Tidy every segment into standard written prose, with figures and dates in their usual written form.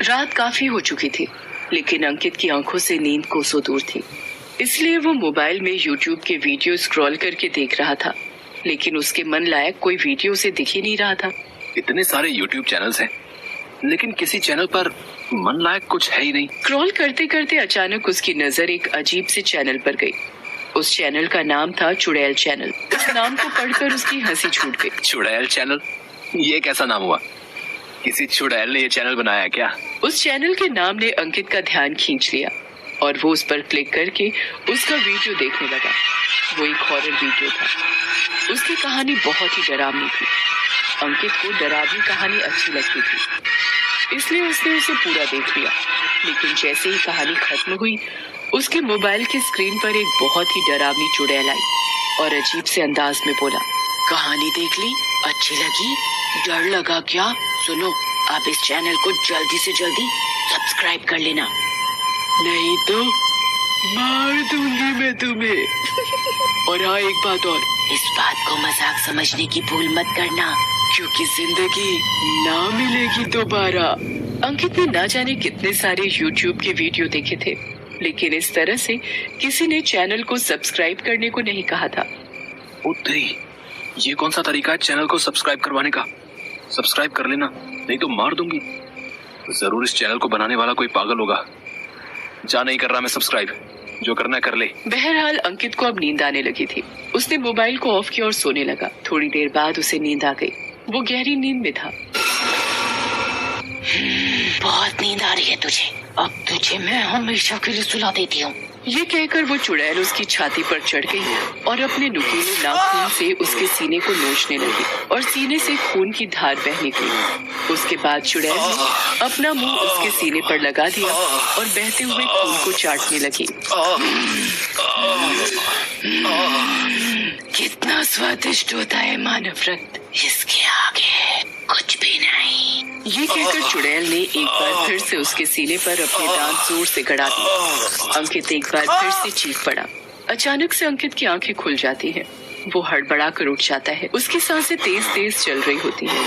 रात काफी हो चुकी थी, लेकिन अंकित की आंखों से नींद कोसों दूर थी। इसलिए वो मोबाइल में यूट्यूब के वीडियो स्क्रॉल करके देख रहा था, लेकिन उसके मन लायक कोई वीडियो उसे दिख ही नहीं रहा था। इतने सारे यूट्यूब चैनल्स हैं, लेकिन किसी चैनल पर मन लायक कुछ है ही नहीं। स्क्रॉल करते करते अचानक उसकी नजर एक अजीब से चैनल पर गई। उस चैनल का नाम था चुड़ैल चैनल। उस नाम को पढ़कर उसकी हंसी छूट गई। चुड़ैल चैनल? ये कैसा नाम हुआ? किसी चुड़ैल ने ये चैनल बनाया क्या? उस चैनल के नाम ने अंकित का ध्यान खींच लिया और वो उस पर क्लिक करके उसका वीडियो देखने लगा। वो एक हॉरर वीडियो था। उसकी कहानी बहुत ही डरावनी थी। अंकित को डरावनी कहानी अच्छी लगती थी, इसलिए उसने उसे पूरा देख लिया। लेकिन जैसे ही कहानी खत्म हुई, उसके मोबाइल की स्क्रीन पर एक बहुत ही डरावनी चुड़ैल आई और अजीब से अंदाज में बोला, कहानी देख ली? अच्छी लगी? डर लगा क्या? सुनो, आप इस चैनल को जल्दी से जल्दी सब्सक्राइब कर लेना, नहीं तो मार दूंगी मैं तुम्हें। और हाँ, एक बात और, इस बात को मजाक समझने की भूल मत करना, क्योंकि जिंदगी ना मिलेगी दोबारा। अंकित ने ना जाने कितने सारे YouTube के वीडियो देखे थे, लेकिन इस तरह से किसी ने चैनल को सब्सक्राइब करने को नहीं कहा था। उतरी, ये कौन सा तरीका है चैनल को सब्सक्राइब करवाने का? सब्सक्राइब कर लेना, नहीं तो मार दूंगी। जरूर इस चैनल को बनाने वाला कोई पागल होगा। जा, नहीं कर रहा मैं सब्सक्राइब, जो करना कर ले। बहरहाल अंकित को अब नींद आने लगी थी। उसने मोबाइल को ऑफ किया और सोने लगा। थोड़ी देर बाद उसे नींद आ गई। वो गहरी नींद में था। बहुत नींद आ रही है तुझे, अब तुझे मैं हमेशा के लिए सुला देती हूँ। ये कहकर वो चुड़ैल उसकी छाती पर चढ़ गई और अपने नुकीले नाखून से उसके सीने को नोचने लगी और सीने से खून की धार बह निकली। उसके बाद चुड़ैल ने अपना मुंह उसके सीने पर लगा दिया और बहते हुए खून को चाटने लगी। कितना स्वादिष्ट होता है मानव रक्त, इसके आगे कुछ भी नहीं। ये कहकर चुड़ैल ने एक बार फिर से उसके सीने पर अपने दांत जोर से गड़ा दिए। अंकित एक बार फिर से चीख पड़ा। अचानक से अंकित की आंखें खुल जाती हैं। वो हड़बड़ा कर उठ जाता है। उसकी सांसें तेज तेज चल रही होती हैं।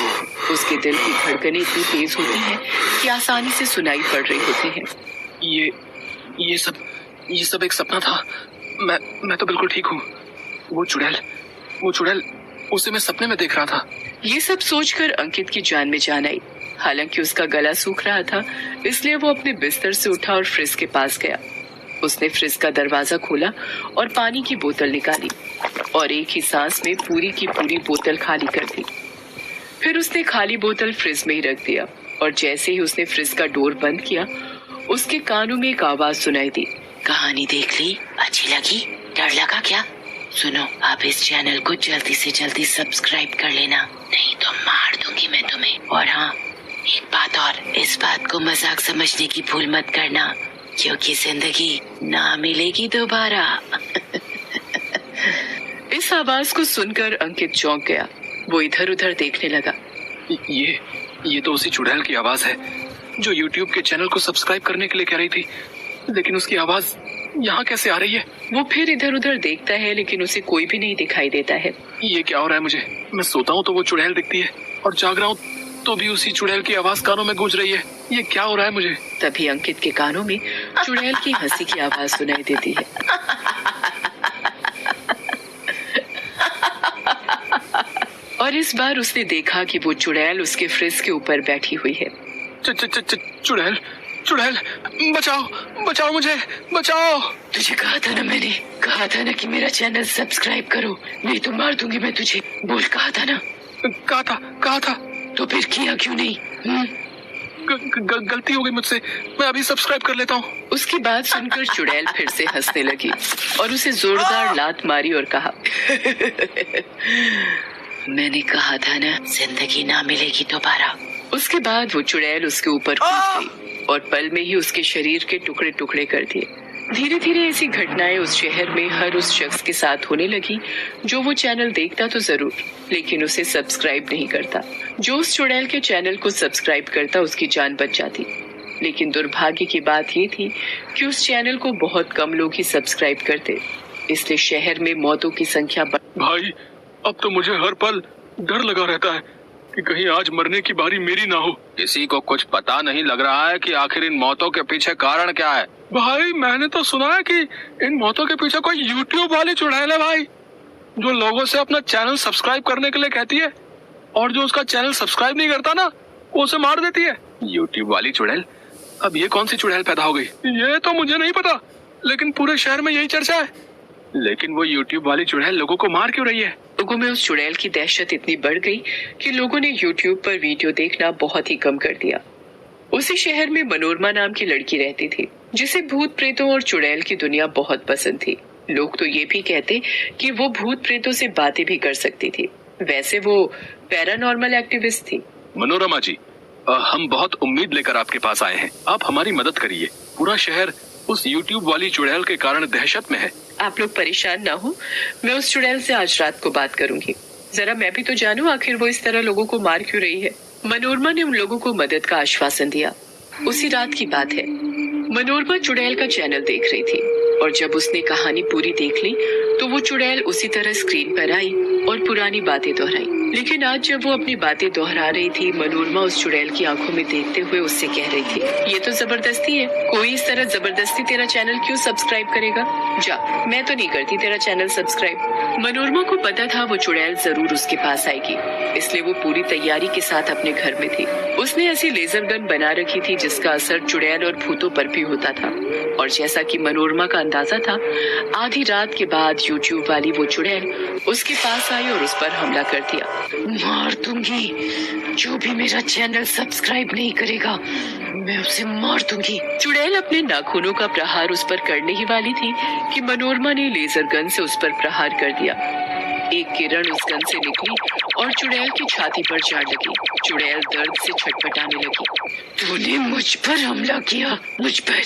उसके दिल की धड़कनें इतनी तेज होती हैं कि आसानी से सुनाई पड़ रही होती हैं। ये सब एक सपना था। मैं तो बिल्कुल ठीक हूँ। वो चुड़ैल उसे मैं सपने में देख रहा था। ये सब सोचकर अंकित की जान में जान आई। हालांकि उसका गला सूख रहा था, इसलिए वो अपने बिस्तर से उठा और फ्रिज के पास गया। उसने फ्रिज का दरवाजा खोला और पानी की बोतल निकाली और एक ही सांस में पूरी की पूरी बोतल खाली कर दी। फिर उसने खाली बोतल फ्रिज में ही रख दिया और जैसे ही उसने फ्रिज का डोर बंद किया, उसके कानों में एक आवाज सुनाई दी। कहानी देख ली? अच्छी लगी? डर लगा क्या? सुनो, आप इस चैनल को जल्दी से जल्दी सब्सक्राइब कर लेना, नहीं तो मार दूंगी मैं तुम्हें। और हाँ, एक बात और, इस बात को मजाक समझने की भूल मत करना, क्योंकि जिंदगी ना मिलेगी दोबारा। इस आवाज को सुनकर अंकित चौंक गया। वो इधर उधर देखने लगा। ये तो उसी चुड़ैल की आवाज है जो YouTube के चैनल को सब्सक्राइब करने के लिए कह रही थी, लेकिन उसकी आवाज यहाँ कैसे आ रही है? वो फिर इधर उधर देखता है, लेकिन उसे कोई भी नहीं दिखाई देता है। ये क्या हो रहा है मुझे? मैं सोता हूँ तो वो चुड़ैल दिखती है और जाग रहा हूँ तो भी उसी चुड़ैल की आवाज कानों में गूंज रही है। ये क्या हो रहा है मुझे? तभी अंकित के कानों में चुड़ैल की हंसी की आवाज सुनाई देती है। और इस बार उसने देखा कि वो चुड़ैल उसके फ्रिज के ऊपर बैठी हुई है। चुड़ैल, बचाओ मुझे, बचाओ। तुझे कहा था ना, मैंने कहा था ना कि मेरा चैनल सब्सक्राइब करो, नहीं तो मार दूंगी मैं तुझे। बोल, कहा था ना? कहा था। तो फिर किया क्यों नहीं? गलती हो गई मुझसे, मैं अभी सब्सक्राइब कर लेता हूँ। उसकी बात सुनकर चुड़ैल फिर से हंसने लगी और उसे जोरदार लात मारी और कहा, मैंने कहा था ना, जिंदगी ना मिलेगी दोबारा। उसके बाद वो चुड़ैल उसके ऊपर कूद गई और पल में ही उसके शरीर के टुकड़े टुकड़े कर दिए। धीरे धीरे ऐसी घटनाएं उस शहर में हर उस शख्स के साथ होने लगी जो वो चैनल देखता तो जरूर, लेकिन उसे सब्सक्राइब नहीं करता। जो उस चुड़ैल के चैनल को सब्सक्राइब करता, उसकी जान बच जाती। लेकिन दुर्भाग्य की बात ये थी कि उस चैनल को बहुत कम लोग ही सब्सक्राइब करते, इसलिए शहर में मौतों की संख्या भाई, अब तो मुझे हर पल डर लगा रहता है। कि कहीं आज मरने की बारी मेरी ना हो। किसी को कुछ पता नहीं लग रहा है कि आखिर इन मौतों के पीछे कारण क्या है। भाई मैंने तो सुना है कि इन मौतों के पीछे कोई यूट्यूब वाली चुड़ैल है भाई, जो लोगों से अपना चैनल सब्सक्राइब करने के लिए कहती है और जो उसका चैनल सब्सक्राइब नहीं करता ना वो उसे मार देती है। यूट्यूब वाली चुड़ैल? अब ये कौन सी चुड़ैल पैदा हो गई? ये तो मुझे नहीं पता, लेकिन पूरे शहर में यही चर्चा है। लेकिन वो यूट्यूब वाली चुड़ैल लोगों को मार क्यों रही है? लोगों में उस चुड़ैल की दहशत इतनी बढ़ गई कि लोगों ने यूट्यूब पर वीडियो देखना बहुत ही कम कर दिया। उसी शहर में मनोरमा नाम की लड़की रहती थी, जिसे भूत प्रेतों और चुड़ैल की दुनिया बहुत पसंद थी। लोग तो ये भी कहते कि वो भूत प्रेतों से बातें भी कर सकती थी। वैसे वो पैरानॉर्मल एक्टिविस्ट थी। मनोरमा जी, हम बहुत उम्मीद लेकर आपके पास आए हैं। आप हमारी मदद करिए। पूरा शहर उस यूट्यूब वाली चुड़ैल के कारण दहशत में है। आप लोग परेशान ना हो, मैं उस चुड़ैल से आज रात को बात करूंगी। जरा मैं भी तो जानूं आखिर वो इस तरह लोगों को मार क्यों रही है। मनोरमा ने उन लोगों को मदद का आश्वासन दिया। उसी रात की बात है। मनोरमा चुड़ैल का चैनल देख रही थी और जब उसने कहानी पूरी देख ली तो वो चुड़ैल उसी तरह स्क्रीन पर आई और पुरानी बातें दोहराई। लेकिन आज जब वो अपनी बातें दोहरा रही थी, मनोरमा उस चुड़ैल की आंखों में देखते हुए उससे कह रही थी, ये तो जबरदस्ती है। कोई इस तरह जबरदस्ती तेरा चैनल क्यों सब्सक्राइब करेगा? जा, मैं तो नहीं करती तेरा चैनल सब्सक्राइब। मनोरमा को पता था वो चुड़ैल जरूर उसके पास आएगी, इसलिए वो पूरी तैयारी के साथ अपने घर में थी। उसने ऐसी लेजर गन बना रखी थी जिसका असर चुड़ैल और भूतों पर भी होता था। और जैसा कि मनोरमा का अंदाजा था, आधी रात के बाद यूट्यूब वाली वो चुड़ैल उसके पास आई और उस पर हमला कर दिया। मार दूंगी, जो भी मेरा चैनल सब्सक्राइब नहीं करेगा मैं उसे मार दूंगी। चुड़ैल अपने नाखूनों का प्रहार उस पर करने ही वाली थी कि मनोरमा ने लेजर गन से उस पर प्रहार कर दिया। एक किरण उस गन से निकली और चुड़ैल की छाती पर जा लगी। चुड़ैल दर्द से छटपटाने लगी। तूने मुझ पर हमला किया, मुझ पर,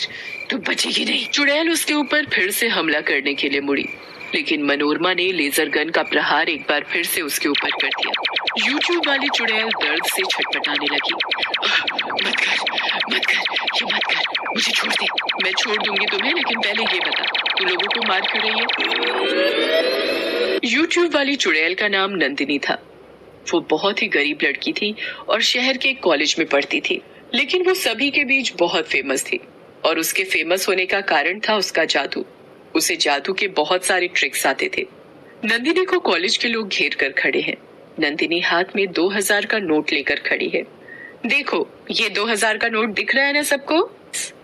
तू बचेगी नहीं। चुड़ैल उसके ऊपर फिर से हमला करने के लिए मुड़ी, लेकिन मनोरमा ने लेजर गन का प्रहार एक बार फिर से उसके ऊपर कर दिया। यूट्यूब वाली चुड़ैल दर्द से छटपटाने लगी। मत कर, ये मत कर, मुझे छोड़ दे। मैं छोड़ दूंगी तुम्हें, लेकिन पहले ये बता, तू लोगों को मार क्यों रही है? यूट्यूब वाली चुड़ैल का नाम नंदिनी था। वो बहुत ही गरीब लड़की थी और शहर के एक कॉलेज में पढ़ती थी, लेकिन वो सभी के बीच बहुत फेमस थी। और उसके फेमस होने का कारण था उसका जादू। उसे जादू के बहुत सारे ट्रिक्स आते थे। नंदिनी को कॉलेज के लोग घेर कर खड़े हैं। नंदिनी हाथ में 2000 का नोट लेकर खड़ी है। देखो, ये 2000 का नोट दिख रहा है ना सबको?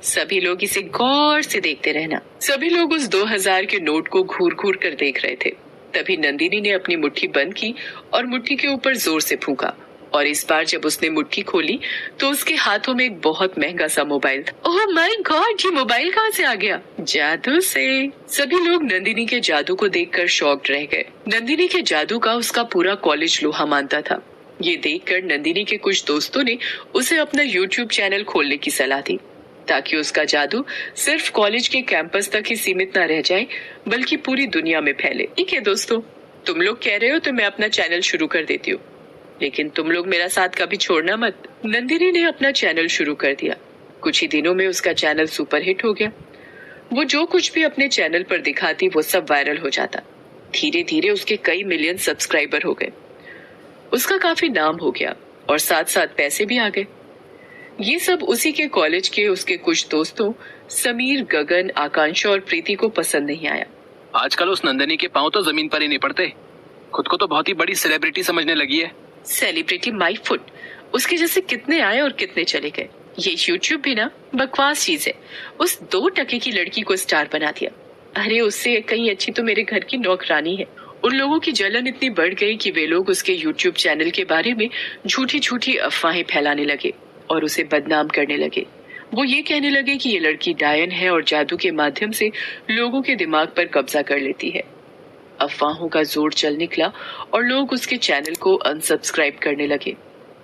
सभी लोग इसे गौर से देखते रहना। सभी लोग उस 2000 के नोट को घूर घूर कर देख रहे थे। तभी नंदिनी ने अपनी मुट्ठी बंद की और मुट्ठी के ऊपर जोर से फूंका। और इस बार जब उसने मुट्ठी खोली तो उसके हाथों में एक बहुत महंगा सा मोबाइल था। ओह माय गॉड, ये मोबाइल कहाँ से आ गया? जादू से। सभी लोग नंदिनी के जादू को देखकर शॉक्ड रह गए। नंदिनी के जादू का उसका पूरा कॉलेज लोहा मानता था। ये देखकर नंदिनी के कुछ दोस्तों ने उसे अपना यूट्यूब चैनल खोलने की सलाह दी, ताकि उसका जादू सिर्फ कॉलेज के कैंपस तक ही सीमित न रह जाए, बल्कि पूरी दुनिया में फैले। ठीक है दोस्तों, तुम लोग कह रहे हो तो मैं अपना चैनल शुरू कर देती हूँ, लेकिन तुम लोग मेरा साथ कभी छोड़ना मत। नंदिनी ने अपना चैनल शुरू कर दिया। कुछ ही दिनों में उसका चैनल सुपरहिट हो गया। वो जो कुछ भी अपने चैनल पर दिखाती वो सब वायरल हो जाता। धीरे धीरे उसके कई मिलियन सब्सक्राइबर हो गए। उसका काफी नाम हो गया और साथ साथ पैसे भी आ गए। ये सब उसी के कॉलेज के उसके कुछ दोस्तों समीर, गगन, आकांक्षा और प्रीति को पसंद नहीं आया। आजकल उस नंदिनी के पांव तो जमीन पर ही नहीं पड़ते। खुद को तो बहुत ही बड़ी सेलिब्रिटी समझने लगी है। सेलिब्रिटी माई फुट, उसके जैसे कितने आए और कितने चले गए। ये यूट्यूब भी ना बकवास चीज है। उस 2 टके की लड़की को स्टार बना दिया। अरे उससे कहीं अच्छी तो मेरे घर की नौकरानी है। उन लोगों की जलन इतनी बढ़ गई कि वे लोग उसके यूट्यूब चैनल के बारे में झूठी झूठी अफवाहें फैलाने लगे और उसे बदनाम करने लगे। वो ये कहने लगे कि ये लड़की डायन है और जादू के माध्यम से लोगों के दिमाग पर कब्जा कर लेती है। अफवाहों का जोर चल निकला और लोग उसके चैनल को अनसब्सक्राइब करने लगे।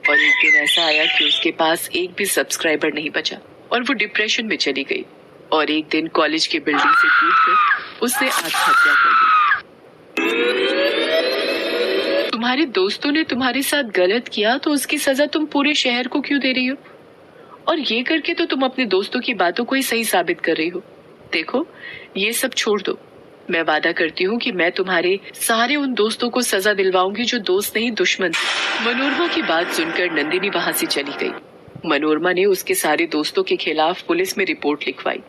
और एक दिन ऐसा आया कि उसके पास एक भी सब्सक्राइबर नहीं बचा और वो डिप्रेशन में चली गई। और एक दिन कॉलेज की बिल्डिंग से कूदकर उसने आत्महत्या कर दी। तुम्हारे दोस्तों ने तुम्हारे साथ गलत किया तो उसकी सजा तुम पूरे शहर को क्यों दे रही हो? और ये करके तो तुम अपने दोस्तों की बातों को ही सही साबित कर रही हो। देखो, ये सब छोड़ दो। मैं वादा करती हूँ कि मैं तुम्हारे सारे उन दोस्तों को सजा दिलवाऊंगी जो दोस्त नहीं दुश्मन थे। मनोरमा की बात सुनकर नंदिनी वहां से चली गई। मनोरमा ने उसके सारे दोस्तों के खिलाफ पुलिस में रिपोर्ट लिखवाई।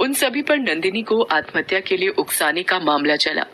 उन सभी पर नंदिनी को आत्महत्या के लिए उकसाने का मामला चला।